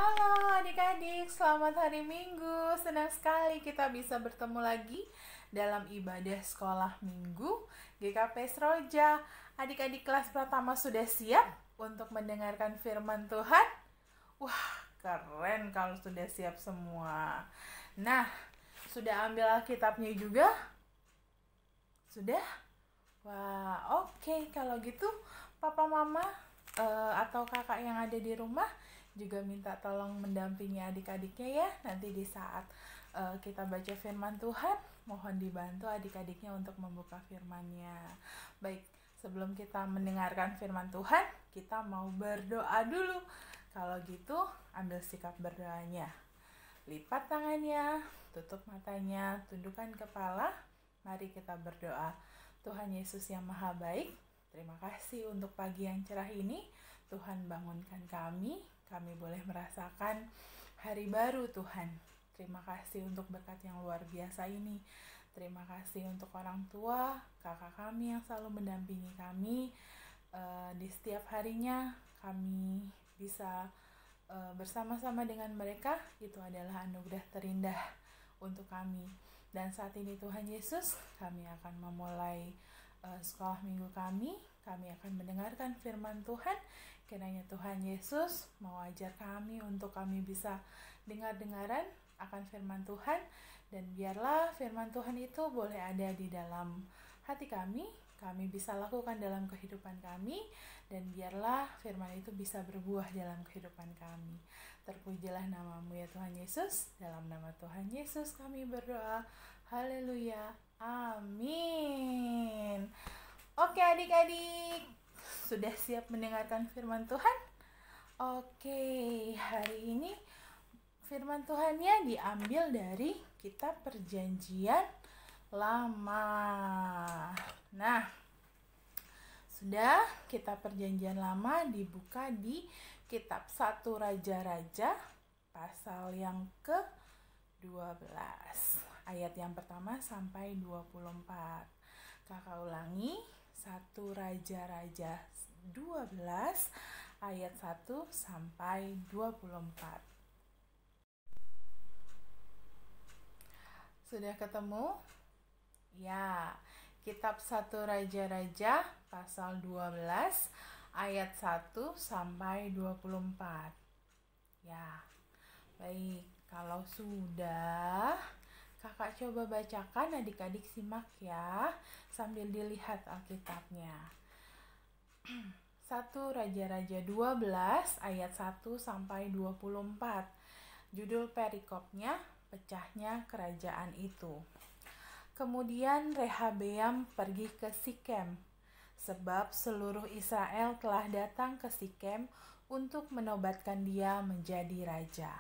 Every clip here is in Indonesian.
Halo adik-adik, selamat hari Minggu. Senang sekali kita bisa bertemu lagi dalam ibadah sekolah Minggu GKP Seroja. Adik-adik kelas pertama sudah siap untuk mendengarkan firman Tuhan? Wah, keren kalau sudah siap semua. Nah, sudah ambil Alkitabnya juga? Sudah? Wah, oke. Kalau gitu, Papa Mama atau kakak yang ada di rumah juga minta tolong mendampingi adik-adiknya ya. Nanti di saat kita baca firman Tuhan, mohon dibantu adik-adiknya untuk membuka firman-Nya. Baik, sebelum kita mendengarkan firman Tuhan, kita mau berdoa dulu. Kalau gitu, ambil sikap berdoanya. Lipat tangannya, tutup matanya, tundukkan kepala. Mari kita berdoa. Tuhan Yesus yang Maha Baik, terima kasih untuk pagi yang cerah ini. Tuhan bangunkan kami boleh merasakan hari baru Tuhan. Terima kasih untuk berkat yang luar biasa ini. Terima kasih untuk orang tua, kakak kami yang selalu mendampingi kami. Di setiap harinya kami bisa bersama-sama dengan mereka, itu adalah anugerah terindah untuk kami. Dan saat ini Tuhan Yesus, kami akan memulai sekolah minggu kami akan mendengarkan firman Tuhan. Kiranya Tuhan Yesus mau ajar kami untuk kami bisa dengar-dengaran akan firman Tuhan. Dan biarlah firman Tuhan itu boleh ada di dalam hati kami bisa lakukan dalam kehidupan kami. Dan biarlah firman itu bisa berbuah dalam kehidupan kami. Terpujilah namamu ya Tuhan Yesus. Dalam nama Tuhan Yesus kami berdoa. Haleluya. Amin. Oke adik-adik, sudah siap mendengarkan firman Tuhan? Oke, hari ini firman Tuhannya diambil dari kitab Perjanjian Lama. Nah, sudah kitab Perjanjian Lama dibuka di kitab 1 Raja-Raja pasal yang ke-12. Ayat yang pertama sampai 24. Kakak ulangi, 1 Raja-Raja 12 ayat 1 sampai 24. Sudah ketemu? Ya, kitab 1 Raja-Raja pasal 12 ayat 1 sampai 24. Ya, baik. Kalau sudah, kakak coba bacakan, adik-adik simak ya, sambil dilihat Alkitabnya. 1 Raja-Raja 12 ayat 1 sampai 24. Judul perikopnya, pecahnya kerajaan itu. Kemudian Rehabeam pergi ke Sikem, sebab seluruh Israel telah datang ke Sikem untuk menobatkan dia menjadi raja.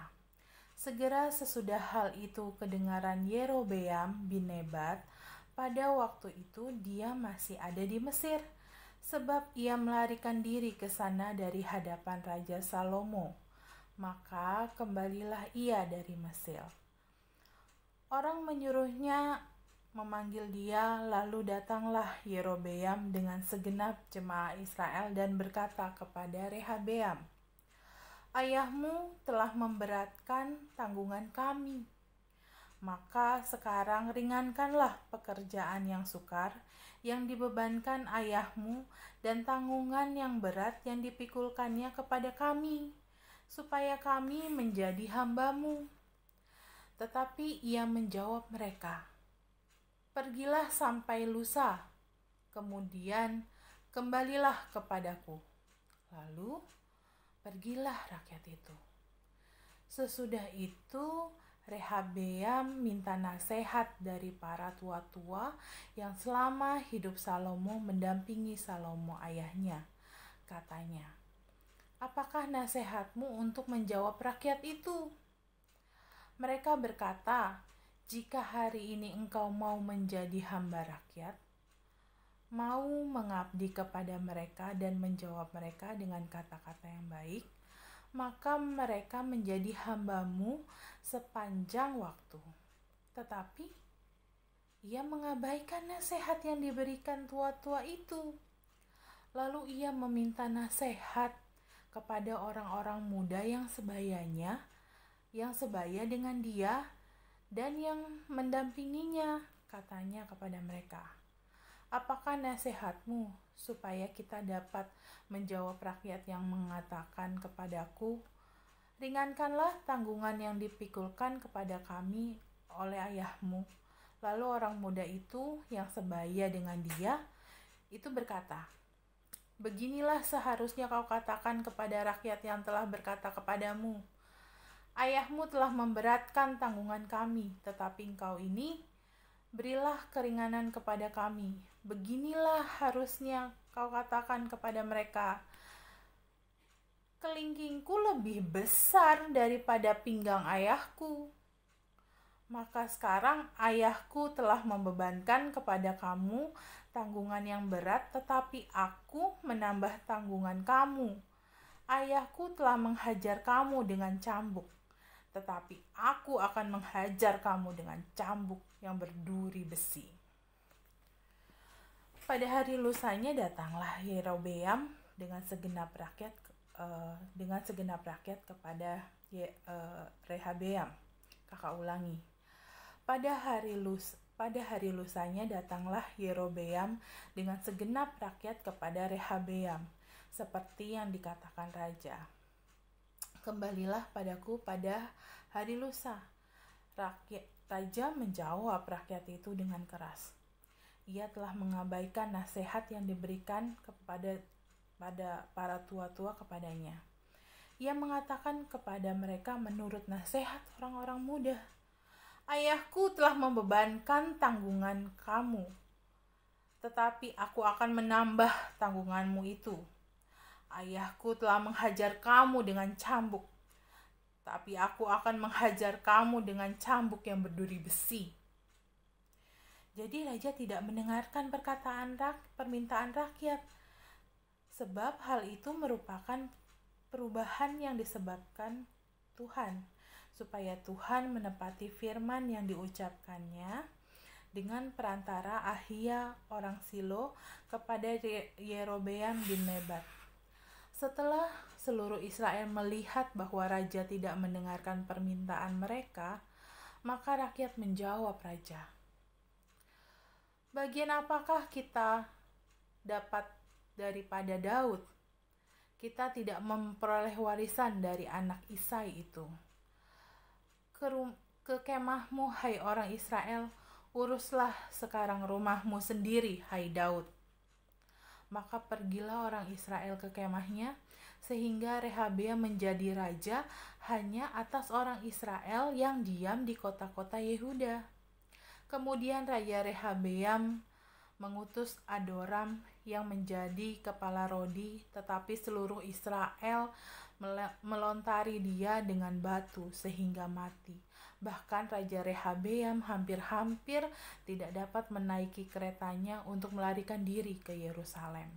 Segera sesudah hal itu kedengaran Yerobeam bin Nebat, pada waktu itu dia masih ada di Mesir, sebab ia melarikan diri ke sana dari hadapan Raja Salomo. Maka kembalilah ia dari Mesir. Orang menyuruhnya memanggil dia, lalu datanglah Yerobeam dengan segenap jemaah Israel dan berkata kepada Rehabeam, "Ayahmu telah memberatkan tanggungan kami. Maka sekarang ringankanlah pekerjaan yang sukar yang dibebankan ayahmu dan tanggungan yang berat yang dipikulkannya kepada kami, supaya kami menjadi hambamu." Tetapi ia menjawab mereka, "Pergilah sampai lusa, kemudian kembalilah kepadaku." Lalu pergilah rakyat itu. Sesudah itu Rehabeam minta nasihat dari para tua-tua yang selama hidup Salomo mendampingi Salomo ayahnya. Katanya, "Apakah nasihatmu untuk menjawab rakyat itu?" Mereka berkata, "Jika hari ini engkau mau menjadi hamba rakyat, mau mengabdi kepada mereka dan menjawab mereka dengan kata-kata yang baik, maka mereka menjadi hambamu sepanjang waktu." Tetapi ia mengabaikan nasihat yang diberikan tua-tua itu. Lalu ia meminta nasihat kepada orang-orang muda yang sebaya dengan dia dan yang mendampinginya, katanya kepada mereka. Apakah nasihatmu supaya kita dapat menjawab rakyat yang mengatakan kepadaku, ringankanlah tanggungan yang dipikulkan kepada kami oleh ayahmu. Lalu orang muda itu yang sebaya dengan dia itu berkata, beginilah seharusnya kau katakan kepada rakyat yang telah berkata kepadamu, ayahmu telah memberatkan tanggungan kami, tetapi engkau ini berilah keringanan kepada kami. Beginilah harusnya kau katakan kepada mereka, kelingkingku lebih besar daripada pinggang ayahku. Maka sekarang ayahku telah membebankan kepada kamu tanggungan yang berat, tetapi aku menambah tanggungan kamu. Ayahku telah menghajar kamu dengan cambuk, tetapi aku akan menghajar kamu dengan cambuk yang berduri besi. Pada hari lusanya datanglah Yerobeam dengan segenap rakyat kepada Rehabeam. Kakak ulangi. Pada hari lusanya datanglah Yerobeam dengan segenap rakyat kepada Rehabeam, seperti yang dikatakan raja. Kembalilah padaku pada hari lusa. Raja menjawab rakyat itu dengan keras. Ia telah mengabaikan nasihat yang diberikan pada para tua-tua kepadanya. Ia mengatakan kepada mereka menurut nasihat orang-orang muda, ayahku telah membebankan tanggungan kamu, tetapi aku akan menambah tanggunganmu itu. Ayahku telah menghajar kamu dengan cambuk, tapi aku akan menghajar kamu dengan cambuk yang berduri besi. Jadi raja tidak mendengarkan permintaan rakyat, sebab hal itu merupakan perubahan yang disebabkan Tuhan, supaya Tuhan menepati firman yang diucapkannya dengan perantara Ahia orang Silo kepada Yerobeam bin Nebat. Setelah seluruh Israel melihat bahwa raja tidak mendengarkan permintaan mereka, maka rakyat menjawab raja, bagian apakah kita dapat daripada Daud? Kita tidak memperoleh warisan dari anak Isai itu. Ke kemahmu, hai orang Israel, uruslah sekarang rumahmu sendiri, hai Daud. Maka pergilah orang Israel ke kemahnya, sehingga Rehabeam menjadi raja hanya atas orang Israel yang diam di kota-kota Yehuda. Kemudian Raja Rehabeam mengutus Adoram yang menjadi kepala Rodi, tetapi seluruh Israel melontari dia dengan batu sehingga mati. Bahkan Raja Rehabeam hampir-hampir tidak dapat menaiki keretanya untuk melarikan diri ke Yerusalem.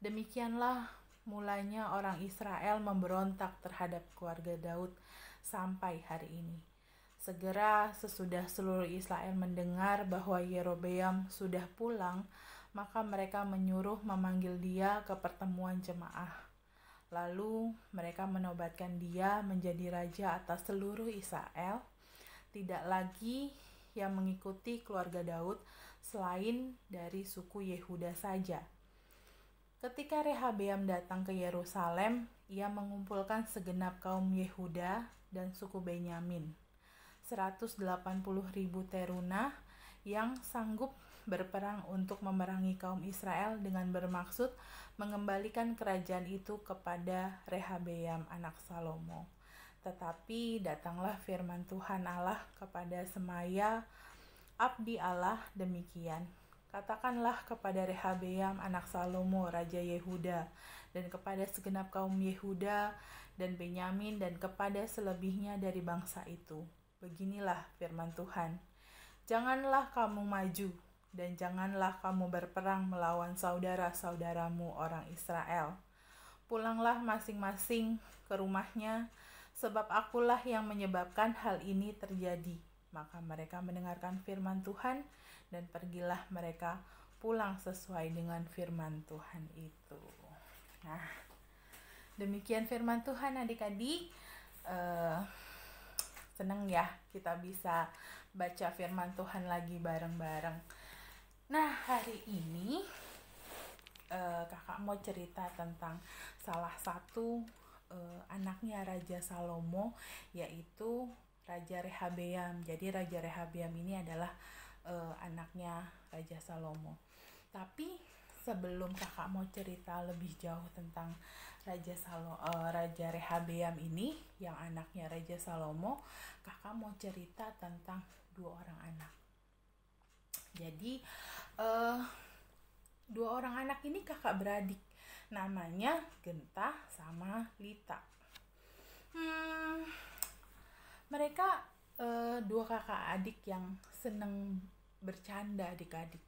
Demikianlah mulanya orang Israel memberontak terhadap keluarga Daud sampai hari ini. Segera sesudah seluruh Israel mendengar bahwa Yerobeam sudah pulang, maka mereka menyuruh memanggil dia ke pertemuan jemaah. Lalu mereka menobatkan dia menjadi raja atas seluruh Israel, tidak lagi yang mengikuti keluarga Daud selain dari suku Yehuda saja. Ketika Rehabeam datang ke Yerusalem, ia mengumpulkan segenap kaum Yehuda dan suku Benyamin, 180.000 teruna yang sanggup berperang untuk memerangi kaum Israel dengan bermaksud mengembalikan kerajaan itu kepada Rehabeam anak Salomo. Tetapi datanglah firman Tuhan Allah kepada Semaya, abdi Allah, demikian. Katakanlah kepada Rehabeam anak Salomo raja Yehuda dan kepada segenap kaum Yehuda dan Benyamin dan kepada selebihnya dari bangsa itu. Beginilah firman Tuhan, janganlah kamu maju dan janganlah kamu berperang melawan saudara-saudaramu orang Israel. Pulanglah masing-masing ke rumahnya, sebab akulah yang menyebabkan hal ini terjadi. Maka mereka mendengarkan firman Tuhan dan pergilah mereka pulang sesuai dengan firman Tuhan itu. Nah, Demikian firman Tuhan adik-adik. Seneng ya kita bisa baca firman Tuhan lagi bareng-bareng. Nah, hari ini kakak mau cerita tentang salah satu anaknya Raja Salomo, yaitu Raja Rehabeam. Jadi Raja Rehabeam ini adalah anaknya Raja Salomo. Tapi sebelum kakak mau cerita lebih jauh tentang Raja Rehabeam ini yang anaknya Raja Salomo, kakak mau cerita tentang dua orang anak. Jadi dua orang anak ini kakak beradik, namanya Genta sama Lita. Mereka dua kakak adik yang seneng bercanda adik-adik.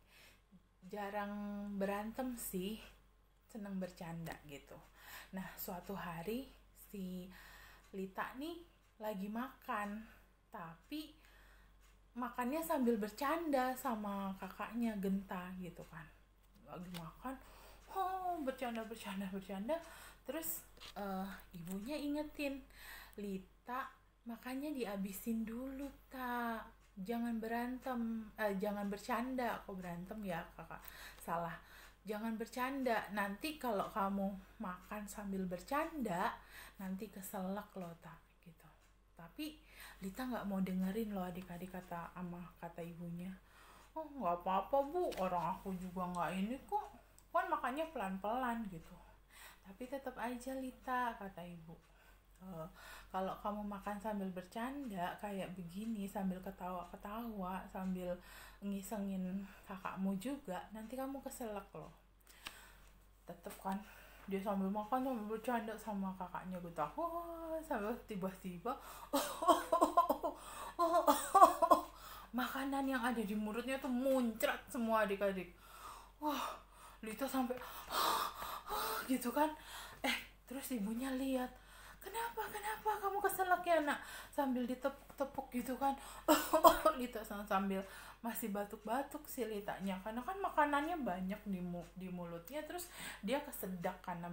Jarang berantem sih, seneng bercanda gitu. Nah, suatu hari si Lita nih lagi makan, tapi makannya sambil bercanda sama kakaknya Genta gitu kan. Lagi makan, bercanda. Terus ibunya ingetin, Lita makannya dihabisin dulu, tak. Jangan berantem, jangan bercanda. Kok berantem ya kakak? Salah. Jangan bercanda. Nanti kalau kamu makan sambil bercanda, nanti keselak loh, tak gitu. Tapi Lita nggak mau dengerin loh adik-adik kata ibunya. Oh, nggak apa-apa bu, orang aku juga nggak ini kok. Kan makannya pelan-pelan gitu. Tapi tetap aja Lita, kata ibu. Kalau kamu makan sambil bercanda kayak begini, sambil ketawa-ketawa, sambil ngisengin kakakmu juga, nanti kamu keselak loh. Tetep kan dia sambil makan sambil bercanda sama kakaknya gitu. Sambil tiba-tiba makanan yang ada di mulutnya tuh muncrat semua adik-adik. Lita sampai gitu kan. Terus ibunya lihat, kenapa kamu keselak ya nak, sambil ditepuk gitu kan. Lita sambil masih batuk-batuk si Litanya, karena kan makanannya banyak di mulutnya. Terus dia kesedak karena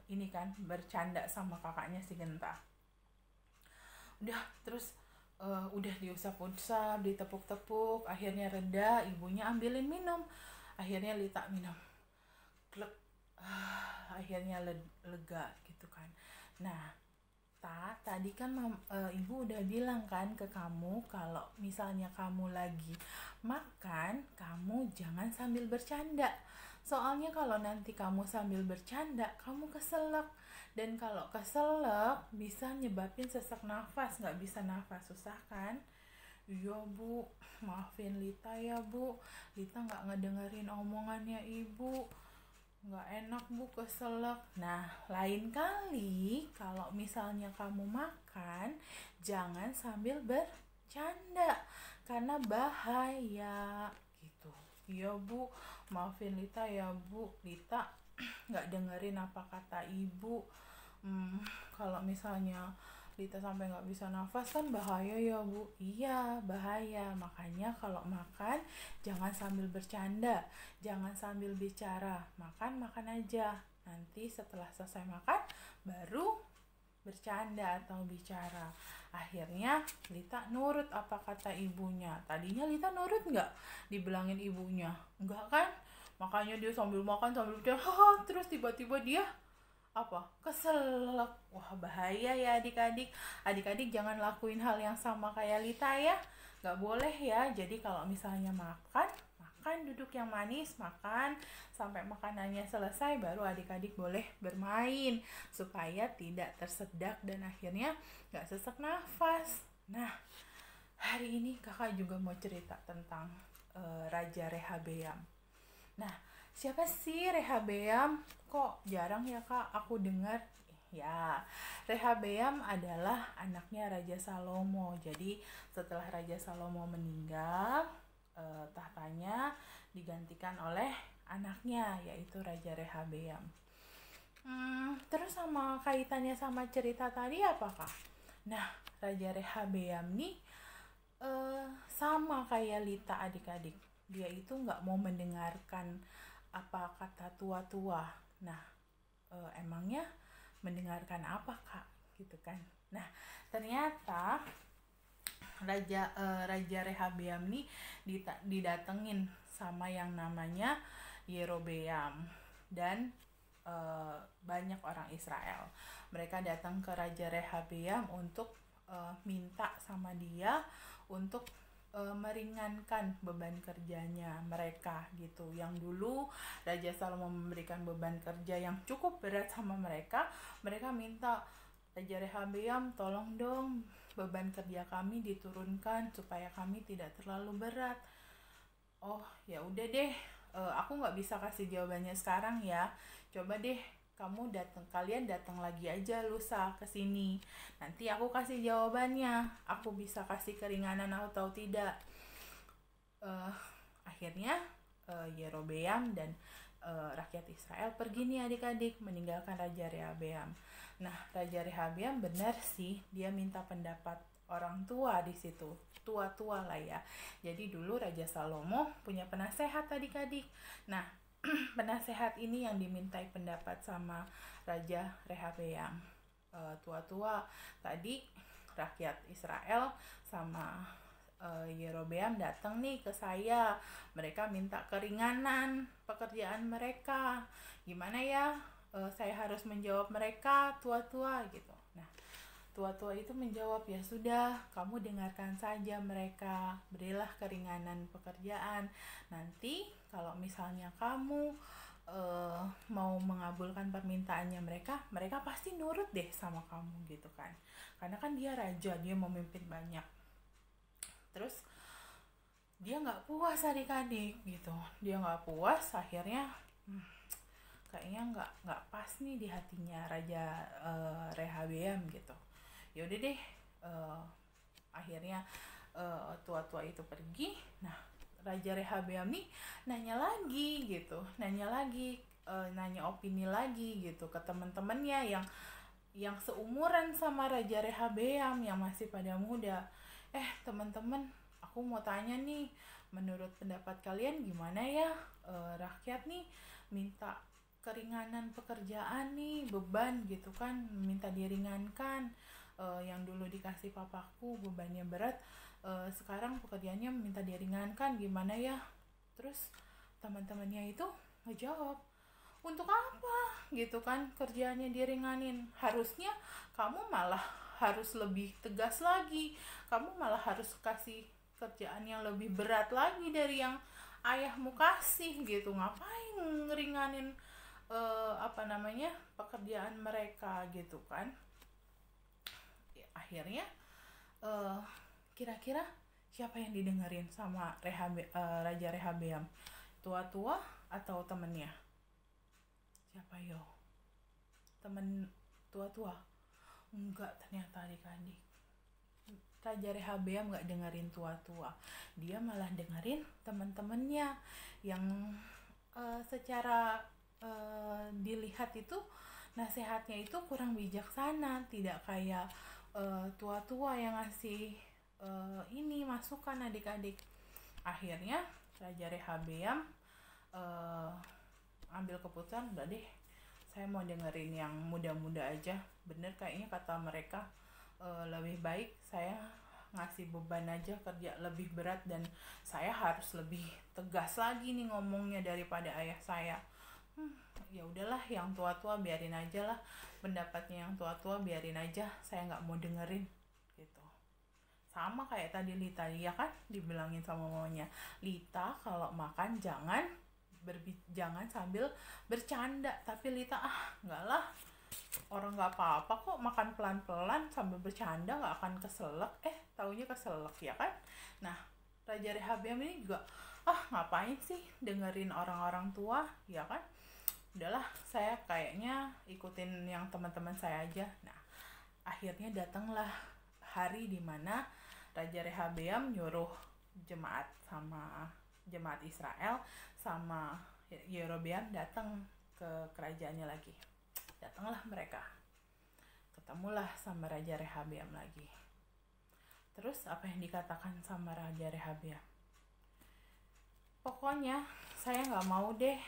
ini kan bercanda sama kakaknya si Genta. Udah diusap-usap, ditepuk-tepuk, akhirnya reda. Ibunya ambilin minum, akhirnya Lita minum, klek, akhirnya lega gitu kan. Nah, tadi kan ibu udah bilang kan ke kamu, kalau misalnya kamu lagi makan, kamu jangan sambil bercanda. Soalnya kalau nanti kamu sambil bercanda, kamu keselak. Dan kalau keselak bisa nyebabin sesak nafas, gak bisa nafas, susah kan? Iya bu, maafin Lita ya bu, Lita gak ngedengerin omongannya ibu, gak enak bu, keselak. Nah, lain kali kalau misalnya kamu makan, jangan sambil bercanda, karena bahaya gitu. Iya bu, maafin Lita ya bu, Lita gak dengerin apa kata ibu. Kalau misalnya Lita sampai gak bisa nafas kan bahaya ya bu. Iya, bahaya. Makanya kalau makan jangan sambil bercanda, jangan sambil bicara. Makan aja. Nanti setelah selesai makan baru bercanda atau bicara. Akhirnya Lita nurut apa kata ibunya. Tadinya Lita nurut gak dibilangin ibunya? Enggak kan? Makanya dia sambil makan sambil bicara, terus tiba-tiba dia keselak. Wah, bahaya ya adik-adik. Adik-adik jangan lakuin hal yang sama kayak Lita ya, gak boleh ya. Jadi kalau misalnya makan duduk yang manis, makan sampai makanannya selesai, baru adik-adik boleh bermain supaya tidak tersedak dan akhirnya gak sesak nafas. Nah, hari ini kakak juga mau cerita tentang Raja Rehabeam. Nah, siapa sih Rehabeam? Kok jarang ya kak aku dengar? Ya, Rehabeam adalah anaknya Raja Salomo. Jadi setelah Raja Salomo meninggal, tahtanya digantikan oleh anaknya, yaitu Raja Rehabeam. Terus sama kaitannya sama cerita tadi apa kak? Nah, Raja Rehabeam nih sama kayak Lita adik-adik. Dia itu gak mau mendengarkan apa kata tua-tua. Nah, emangnya mendengarkan apa kak gitu kan. Nah ternyata Raja Rehabeam nih didatengin sama yang namanya Yerobeam dan banyak orang Israel. Mereka datang ke Raja Rehabeam untuk minta sama dia untuk meringankan beban kerjanya mereka gitu. Yang dulu Raja Salomo memberikan beban kerja yang cukup berat sama mereka, mereka minta Raja Rehabeam tolong dong beban kerja kami diturunkan supaya kami tidak terlalu berat. Oh ya udah deh, aku nggak bisa kasih jawabannya sekarang ya. Coba deh kalian datang lagi aja lusa ke sini. Nanti aku kasih jawabannya. Aku bisa kasih keringanan atau tidak. Akhirnya Yerobeam dan rakyat Israel pergi nih adik-adik meninggalkan Raja Rehabeam. Nah, Raja Rehabeam benar sih dia minta pendapat orang tua di situ, tua-tua lah ya. Jadi dulu Raja Salomo punya penasehat adik-adik. Nah, penasehat ini yang dimintai pendapat sama Raja Rehabeam. Tua-tua tadi rakyat Israel sama Yerobeam datang nih ke saya. Mereka minta keringanan pekerjaan mereka. Gimana ya? Saya harus menjawab mereka tua-tua gitu. Nah, tua-tua itu menjawab, ya sudah, kamu dengarkan saja mereka, berilah keringanan pekerjaan. Nanti kalau misalnya kamu mau mengabulkan permintaannya mereka pasti nurut deh sama kamu gitu kan. Karena kan dia raja, dia memimpin banyak. Terus dia nggak puas adik-adik gitu. Dia nggak puas, akhirnya kayaknya nggak pas nih di hatinya Raja Rehabeam gitu. Ya udah deh, akhirnya tua-tua itu pergi. Nah Raja Rehabeam nih nanya lagi, nanya opini lagi gitu ke teman-temannya yang seumuran sama Raja Rehabeam yang masih pada muda. Teman-teman, aku mau tanya nih, menurut pendapat kalian gimana ya? Rakyat nih minta keringanan pekerjaan nih, beban gitu kan, minta diringankan. Yang dulu dikasih papaku bebannya berat, sekarang pekerjaannya minta diringankan, gimana ya? Terus teman-temannya itu ngejawab, untuk apa gitu kan kerjaannya diringanin? Harusnya kamu malah harus lebih tegas lagi, kamu malah harus kasih kerjaan yang lebih berat lagi dari yang ayahmu kasih gitu. Ngapain ngeringanin pekerjaan mereka gitu kan. Akhirnya kira-kira siapa yang didengerin sama Raja Rehabeam, tua-tua atau temennya? Siapa yo? Temen tua-tua? Enggak, ternyata adik-adik. Raja Rehabeam gak dengerin tua-tua, dia malah dengerin teman-temannya yang secara dilihat itu nasihatnya itu kurang bijaksana, tidak kayak tua-tua yang ngasih ini masukan adik-adik. Akhirnya Raja Rehabeam ambil keputusan, udah deh, saya mau dengerin yang muda-muda aja. Bener kayaknya kata mereka, lebih baik saya ngasih beban aja kerja lebih berat dan saya harus lebih tegas lagi nih ngomongnya daripada ayah saya. Ya udahlah, yang tua-tua biarin aja lah, pendapatnya yang tua-tua biarin aja, saya nggak mau dengerin gitu. Sama kayak tadi Lita ya kan, dibilangin sama mamanya, Lita kalau makan jangan sambil bercanda. Tapi Lita nggak lah, orang nggak apa-apa kok makan pelan-pelan sambil bercanda, nggak akan keselak. Taunya keselak ya kan. Nah Raja Rehabeam ini juga ngapain sih dengerin orang-orang tua ya kan. Udahlah, saya kayaknya ikutin yang teman-teman saya aja. Nah akhirnya datanglah hari dimana Raja Rehabeam nyuruh jemaat Israel sama Yerobeam datang ke kerajaannya lagi. Datanglah mereka, ketemulah sama Raja Rehabeam lagi. Terus apa yang dikatakan sama Raja Rehabeam? Pokoknya saya nggak mau deh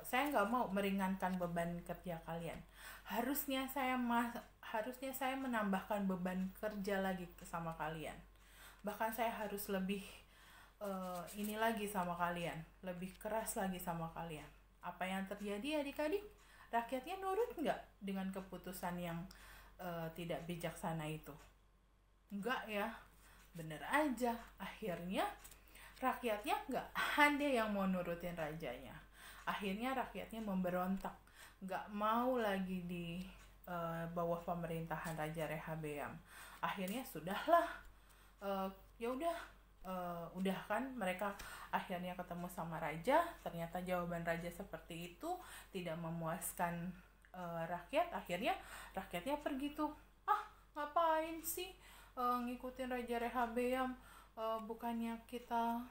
saya nggak mau meringankan beban kerja kalian. Harusnya saya menambahkan beban kerja lagi sama kalian. Bahkan saya harus lebih ini lagi sama kalian, lebih keras lagi sama kalian. Apa yang terjadi adik-adik? Rakyatnya nurut nggak dengan keputusan yang tidak bijaksana itu? Enggak ya, bener aja. Akhirnya rakyatnya nggak ada yang mau nurutin rajanya. Akhirnya rakyatnya memberontak, nggak mau lagi di bawah pemerintahan Raja Rehabeam. Akhirnya sudahlah, ya udah kan mereka akhirnya ketemu sama raja. Ternyata jawaban raja seperti itu tidak memuaskan rakyat. Akhirnya rakyatnya pergi tuh, ngapain sih ngikutin Raja Rehabeam, bukannya kita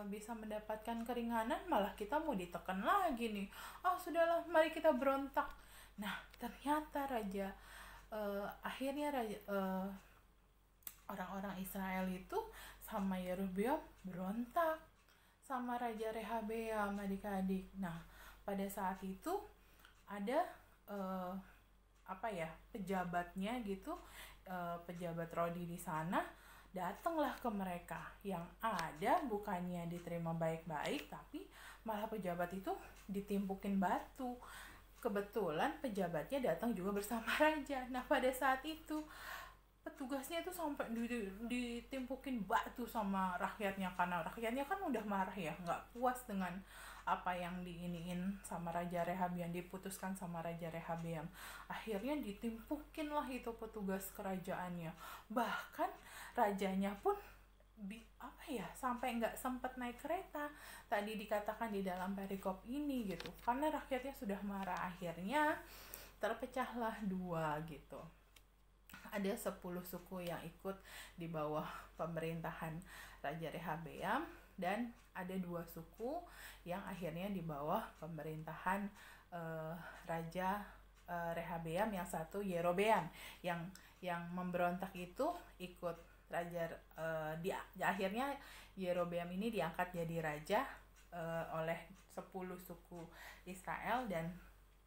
bisa mendapatkan keringanan, malah kita mau ditekan lagi nih. Sudahlah, mari kita berontak. Nah, ternyata akhirnya orang-orang Israel itu sama Yerobeam berontak sama Raja Rehabeam, adik-adik. Nah, pada saat itu ada pejabatnya gitu, pejabat Rodi di sana datanglah ke mereka. Yang ada bukannya diterima baik-baik, tapi malah pejabat itu ditimpukin batu. Kebetulan pejabatnya datang juga bersama raja. Nah, pada saat itu petugasnya itu sampai ditimpukin batu sama rakyatnya, karena rakyatnya kan udah marah ya, nggak puas dengan apa yang diiniin sama Raja Rehabeam, diputuskan sama Raja Rehabeam. Akhirnya ditimpukin lah itu petugas kerajaannya. Bahkan rajanya pun sampai nggak sempat naik kereta. Tadi dikatakan di dalam perikop ini gitu, karena rakyatnya sudah marah. Akhirnya terpecahlah dua gitu. Ada 10 suku yang ikut di bawah pemerintahan Raja Rehabeam, dan ada 2 suku yang akhirnya di bawah pemerintahan Raja Rehabeam. Yang satu Yerobeam, yang memberontak itu ikut raja. Akhirnya Yerobeam ini diangkat jadi raja oleh 10 suku Israel, dan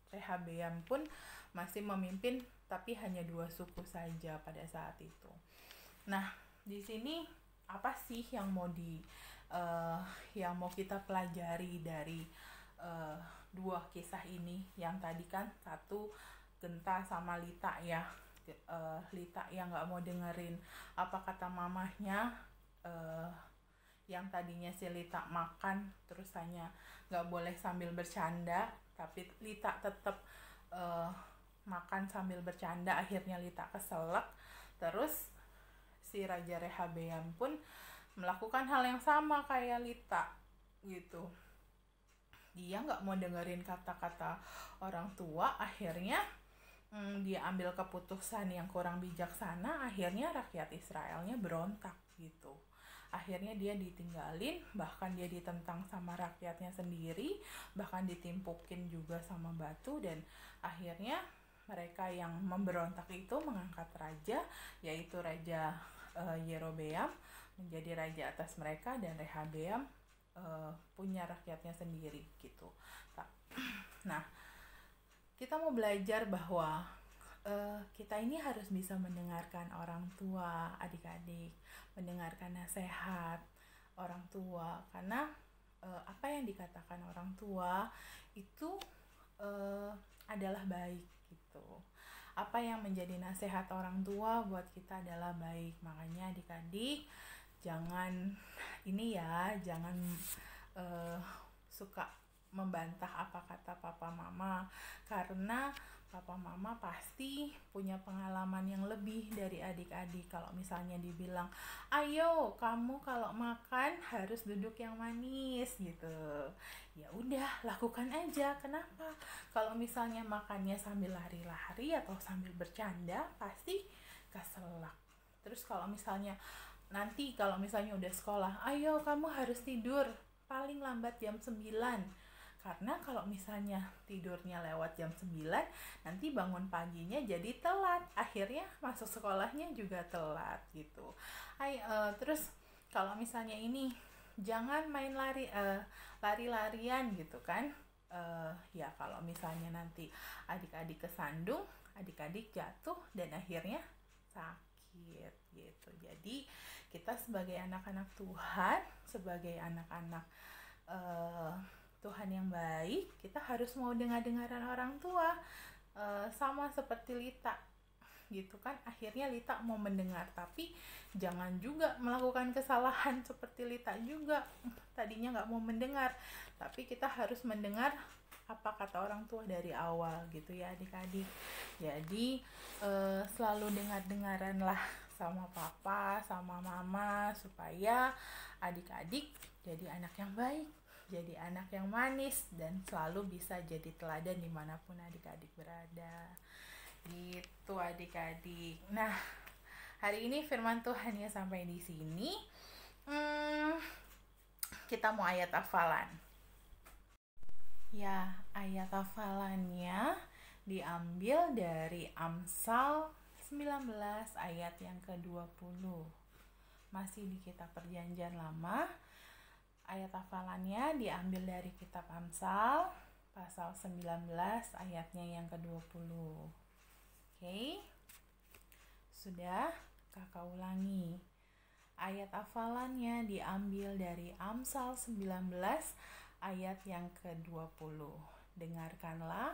Rehabeam pun masih memimpin, tapi hanya 2 suku saja pada saat itu. Nah, di sini apa sih yang mau kita pelajari dari 2 kisah ini? Yang tadi kan satu Genta sama Lita ya. Lita yang nggak mau dengerin apa kata mamahnya, yang tadinya si Lita makan terus hanya nggak boleh sambil bercanda, tapi Lita tetap makan sambil bercanda. Akhirnya Lita keselak. Terus si Raja Rehabeam pun melakukan hal yang sama kayak Lita gitu. Dia nggak mau dengerin kata-kata orang tua. Akhirnya dia ambil keputusan yang kurang bijaksana. Akhirnya rakyat Israelnya berontak gitu. Akhirnya dia ditinggalin, bahkan dia ditentang sama rakyatnya sendiri, bahkan ditimpukin juga sama batu. Dan akhirnya mereka yang memberontak itu mengangkat raja, yaitu Raja Yerobeam menjadi raja atas mereka, dan Rehabeam punya rakyatnya sendiri gitu. Nah, kita mau belajar bahwa kita ini harus bisa mendengarkan orang tua, adik-adik, mendengarkan nasihat orang tua, karena apa yang dikatakan orang tua itu adalah baik gitu. Apa yang menjadi nasihat orang tua buat kita adalah baik. Makanya adik-adik jangan suka membantah apa kata papa mama, karena papa mama pasti punya pengalaman yang lebih dari adik-adik. Kalau misalnya dibilang, ayo kamu kalau makan harus duduk yang manis gitu, ya udah lakukan aja. Kenapa? Kalau misalnya makannya sambil lari-lari atau sambil bercanda, pasti keselak. Terus kalau misalnya udah sekolah, ayo kamu harus tidur paling lambat jam 9. Karena kalau misalnya tidurnya lewat jam 9, nanti bangun paginya jadi telat. Akhirnya masuk sekolahnya juga telat gitu. Terus kalau misalnya ini, jangan main lari-larian gitu kan. Ya kalau misalnya nanti adik-adik kesandung, adik-adik jatuh dan akhirnya sakit gitu. Jadi kita sebagai anak-anak Tuhan, sebagai anak-anak Tuhan yang baik, kita harus mau dengar-dengaran orang tua. Sama seperti Lita gitu kan, akhirnya Lita mau mendengar, tapi jangan juga melakukan kesalahan seperti Lita juga, tadinya nggak mau mendengar, tapi kita harus mendengar apa kata orang tua dari awal gitu ya adik-adik. Jadi selalu dengar-dengaran lah sama papa sama mama supaya adik-adik jadi anak yang baik, jadi anak yang manis, dan selalu bisa jadi teladan dimanapun adik-adik berada gitu adik-adik. Nah, hari ini firman Tuhan ya sampai di sini. Kita mau ayat hafalan. Ya, ayat hafalannya diambil dari Amsal 19 ayat yang ke-20. Masih di kitab Perjanjian Lama. Ayat hafalannya diambil dari kitab Amsal pasal 19 ayatnya yang ke-20. Oke. Sudah, kakak ulangi. Ayat hafalannya diambil dari Amsal 19 ayat yang ke-20. Dengarkanlah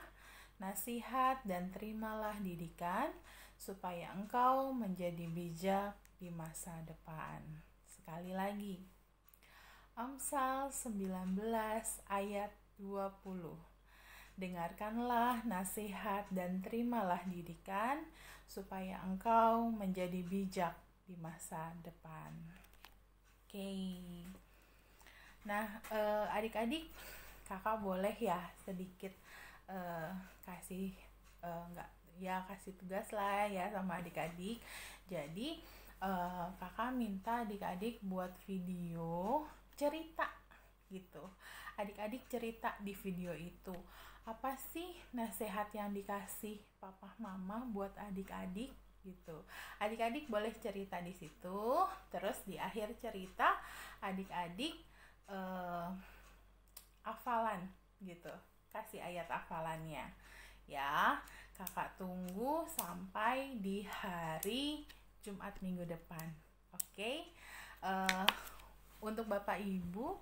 nasihat dan terimalah didikan supaya engkau menjadi bijak di masa depan. Sekali lagi. Amsal 19 ayat 20. Dengarkanlah nasihat dan terimalah didikan supaya engkau menjadi bijak di masa depan. Oke. Nah, adik-adik, kakak boleh ya sedikit kasih kasih tugas lah ya sama adik-adik. Jadi kakak minta adik-adik buat video cerita gitu. Adik-adik cerita di video itu, apa sih nasihat yang dikasih papa mama buat adik-adik gitu. Adik-adik boleh cerita di situ. Terus di akhir cerita adik-adik hafalan gitu. Kasih ayat hafalannya. Ya, kakak tunggu sampai di hari Jumat minggu depan. Oke. Untuk Bapak Ibu,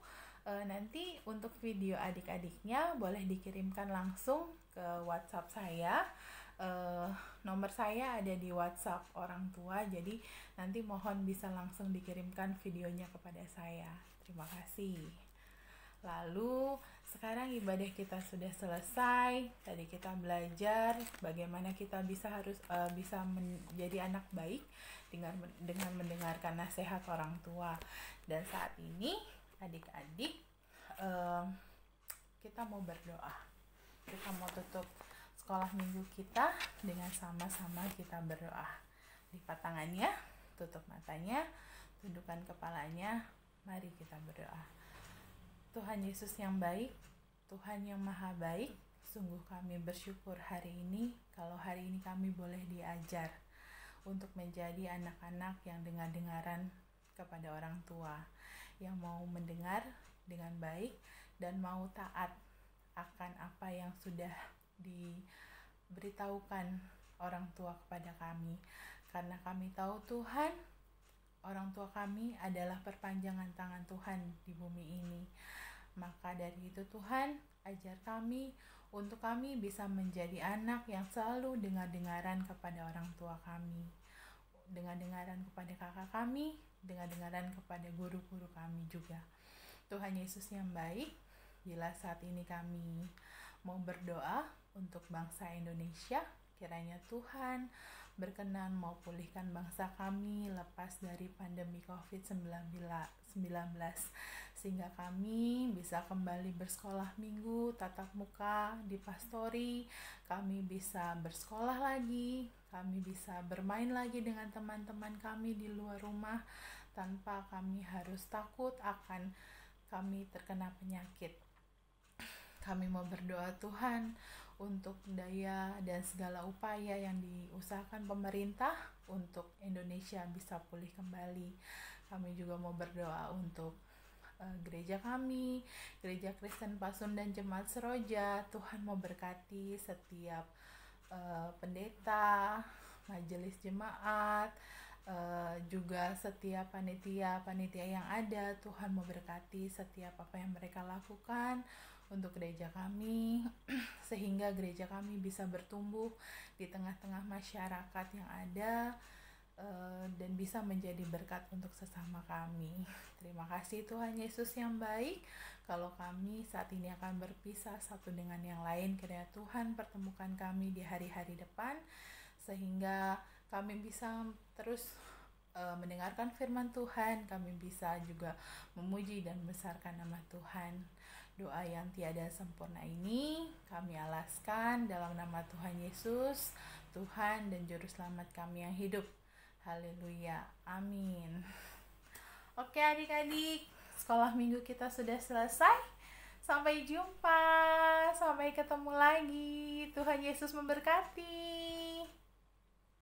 nanti untuk video adik-adiknya boleh dikirimkan langsung ke WhatsApp saya. Nomor saya ada di WhatsApp orang tua, jadi nanti mohon bisa langsung dikirimkan videonya kepada saya. Terima kasih. Lalu sekarang ibadah kita sudah selesai. Tadi kita belajar bagaimana kita bisa menjadi anak baik dengan mendengarkan nasihat orang tua. Dan saat ini adik-adik kita mau berdoa. Kita mau tutup sekolah minggu kita dengan sama-sama kita berdoa. Lipat tangannya, tutup matanya, tundukkan kepalanya. Mari kita berdoa. Tuhan Yesus yang baik, Tuhan yang maha baik, sungguh kami bersyukur hari ini kalau hari ini kami boleh diajar untuk menjadi anak-anak yang dengar-dengaran kepada orang tua, yang mau mendengar dengan baik dan mau taat akan apa yang sudah diberitahukan orang tua kepada kami. Karena kami tahu Tuhan, orang tua kami adalah perpanjangan tangan Tuhan di bumi ini. Maka dari itu Tuhan, ajar kami untuk kami bisa menjadi anak yang selalu dengar-dengaran kepada orang tua kami, dengar-dengaran kepada kakak kami, dengar-dengaran kepada guru-guru kami juga. Tuhan Yesus yang baik, bila saat ini kami mau berdoa untuk bangsa Indonesia, kiranya Tuhan berkenan mau pulihkan bangsa kami lepas dari pandemi COVID-19, sehingga kami bisa kembali bersekolah minggu tatap muka di pastori, kami bisa bersekolah lagi, kami bisa bermain lagi dengan teman-teman kami di luar rumah tanpa kami harus takut akan kami terkena penyakit. Kami mau berdoa Tuhan untuk daya dan segala upaya yang diusahakan pemerintah untuk Indonesia bisa pulih kembali. Kami juga mau berdoa untuk gereja kami, Gereja Kristen Pasundan Jemaat Seroja. Tuhan mau berkati setiap pendeta, majelis jemaat, juga setiap panitia yang ada. Tuhan mau berkati setiap apa yang mereka lakukan untuk gereja kami, sehingga gereja kami bisa bertumbuh di tengah-tengah masyarakat yang ada, dan bisa menjadi berkat untuk sesama kami. Terima kasih Tuhan Yesus yang baik. Kalau kami saat ini akan berpisah satu dengan yang lain, kiranya Tuhan pertemukan kami di hari-hari depan, sehingga kami bisa terus mendengarkan firman Tuhan, kami bisa juga memuji dan membesarkan nama Tuhan. Doa yang tiada sempurna ini kami alaskan dalam nama Tuhan Yesus, Tuhan dan Juru Selamat kami yang hidup. Haleluya, amin. Oke adik-adik, sekolah minggu kita sudah selesai. Sampai jumpa, sampai ketemu lagi. Tuhan Yesus memberkati.